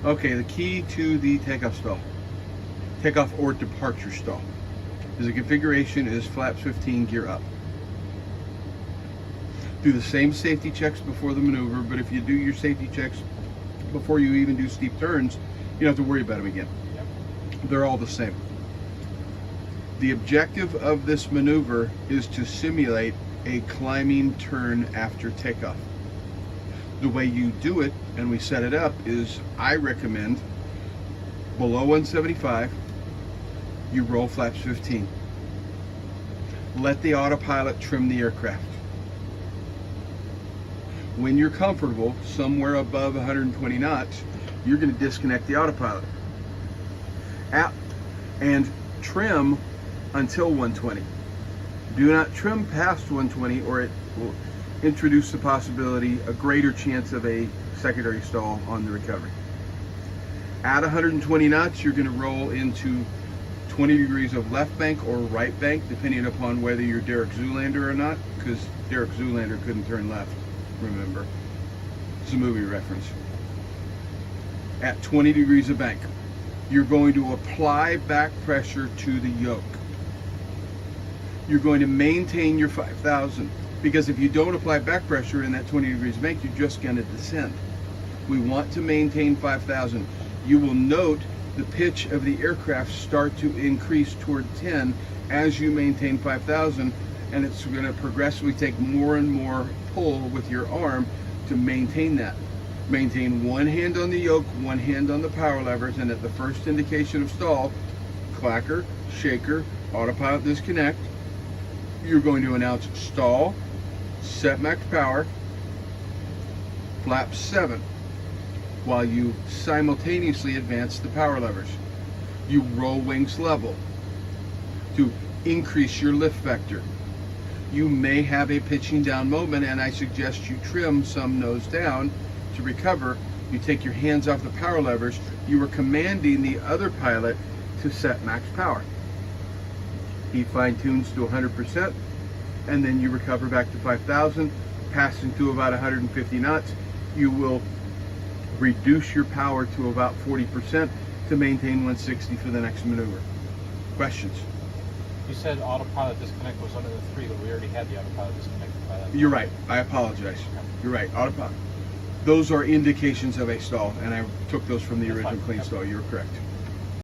Okay, the key to the takeoff stall, takeoff or departure stall, is the configuration is flaps 15, gear up. Do the same safety checks before the maneuver, but if you do your safety checks before you even do steep turns, you don't have to worry about them again. Yep. They're all the same. The objective of this maneuver is to simulate a climbing turn after takeoff. The way you do it, and we set it up, is I recommend below 175, you roll flaps 15. Let the autopilot trim the aircraft. When you're comfortable, somewhere above 120 knots, you're going to disconnect the autopilot. And trim until 120. Do not trim past 120 or it will introduce the possibility, a greater chance of a secondary stall on the recovery. At 120 knots, you're going to roll into 20 degrees of left bank or right bank, depending upon whether you're Derek Zoolander or not, because Derek Zoolander couldn't turn left, remember. It's a movie reference. At 20 degrees of bank, you're going to apply back pressure to the yoke. You're going to maintain your 5,000, because if you don't apply back pressure in that 20 degrees of bank, you're just going to descend. We want to maintain 5,000. You will note the pitch of the aircraft start to increase toward 10 as you maintain 5,000, and it's going to progressively take more and more pull with your arm to maintain that. Maintain one hand on the yoke, one hand on the power levers, and at the first indication of stall, clacker, shaker, autopilot disconnect, you're going to announce stall, set max power, flap 7, while you simultaneously advance the power levers. You roll wings level to increase your lift vector. You may have a pitching down moment, and I suggest you trim some nose down to recover. You take your hands off the power levers. You are commanding the other pilot to set max power. He fine tunes to 100%, and then you recover back to 5,000, passing to about 150 knots. You will reduce your power to about 40% to maintain 160 for the next maneuver. Questions? You said autopilot disconnect was under the 3, but we already had the autopilot disconnected by that. You're right. I apologize. You're right. Autopilot. Those are indications of a stall, and I took those from the That's original fine. clean Yep. stall. You're correct.